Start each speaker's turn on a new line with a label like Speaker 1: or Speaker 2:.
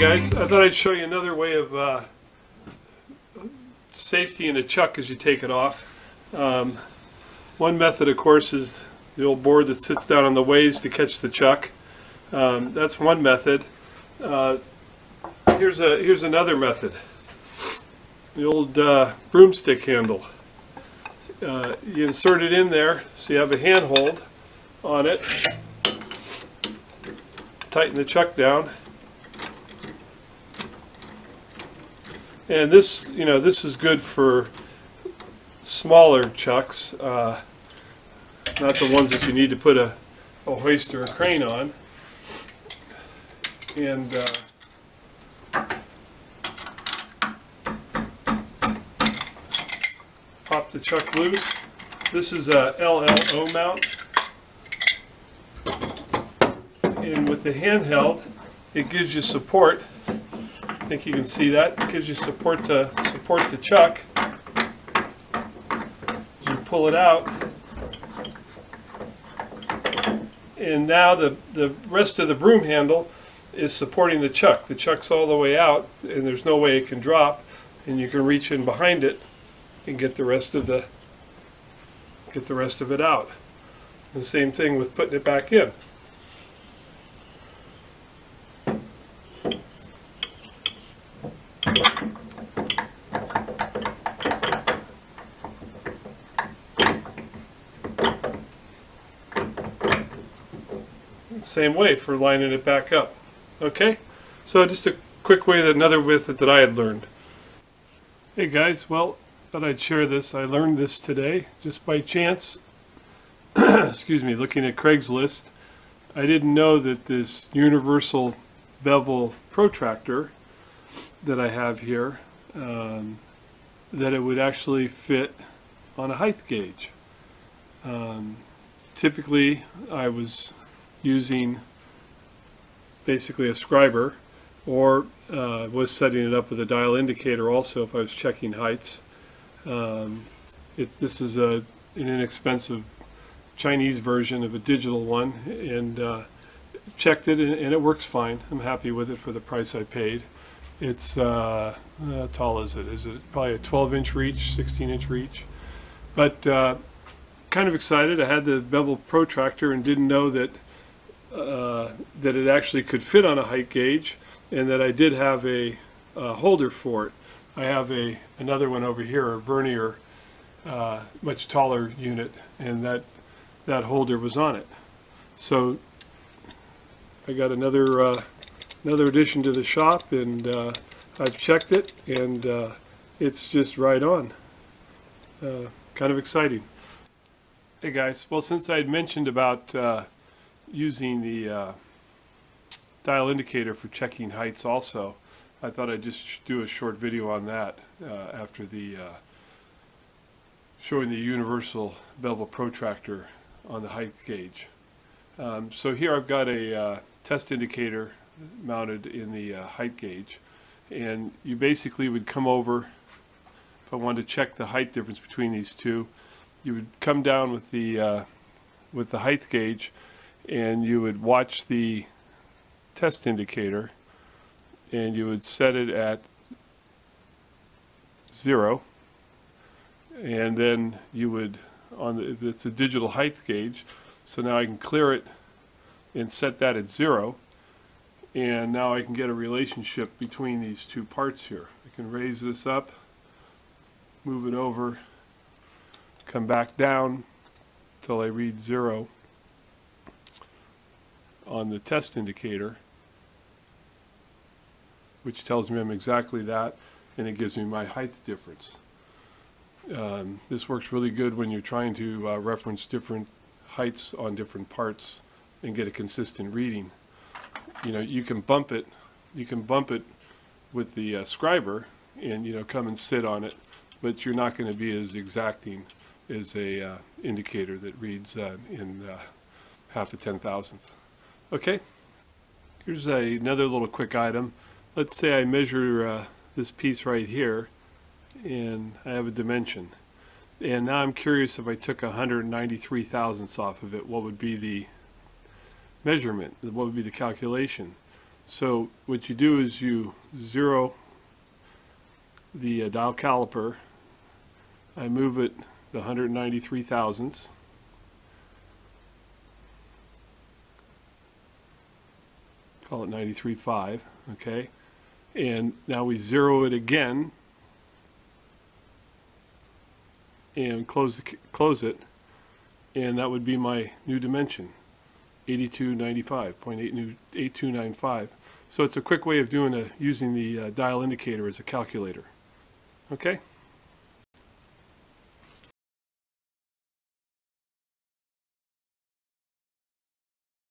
Speaker 1: guys, I thought I'd show you another way of safety in a chuck as you take it off. One method, of course, is the old board that sits down on the ways to catch the chuck. That's one method. Here's another method. The old broomstick handle. You insert it in there so you have a handhold on it. Tighten the chuck down. And this, this is good for smaller chucks, not the ones that you need to put a hoist or a crane on. And pop the chuck loose. This is a LLO mount. And with the handheld, it gives you support. I think you can see that. It gives you support to support the chuck. As you pull it out. And now the rest of the broom handle is supporting the chuck. The chuck's all the way out, and there's no way it can drop. And you can reach in behind it and get the rest of it out. The same thing with putting it back in. Same way for lining it back up. Okay, so just a quick way, another method that I had learned. Hey guys, well, thought I'd share this. I learned this today just by chance. Excuse me, looking at Craigslist. I didn't know that this universal bevel protractor that I have here, that it would actually fit on a height gauge. Typically, I was using basically a scriber, or was setting it up with a dial indicator also if I was checking heights. This is an inexpensive Chinese version of a digital one, and checked it, and it works fine. I'm happy with it for the price I paid. It's how tall is it? Is it probably a 12-inch reach, 16-inch reach? But kind of excited. I had the bevel protractor and didn't know that that it actually could fit on a height gauge, and that I did have a holder for it. I have another one over here, a vernier, much taller unit, and that holder was on it. So I got another addition to the shop, and I've checked it, and it's just right on. Kind of exciting. Hey guys, well, since I had mentioned about using the dial indicator for checking heights also, I thought I'd just do a short video on that after showing the universal bevel protractor on the height gauge. So here I've got a test indicator mounted in the height gauge, and you basically would come over, if I wanted to check the height difference between these two, you would come down with the height gauge, and you would watch the test indicator, and you would set it at 0, and then you would, it's a digital height gauge, so now I can clear it and set that at 0, and now I can get a relationship between these two parts here. I can raise this up, move it over, come back down until I read 0 on the test indicator, which tells me I'm exactly that, and it gives me my height difference. This works really good when you're trying to reference different heights on different parts and get a consistent reading. You can bump it with the scriber, and come and sit on it, but you're not going to be as exacting as a indicator that reads in half a 10,000th. Okay, here's another little quick item. Let's say I measure this piece right here, and I have a dimension. And now I'm curious, if I took 193 thousandths off of it, what would be the measurement? What would be the calculation? So what you do is you zero the dial caliper. I move it the 193 thousandths. Call it 93.5, okay? And now we zero it again and close it, and that would be my new dimension, 8295.8295. So it's a quick way of using the dial indicator as a calculator. Okay?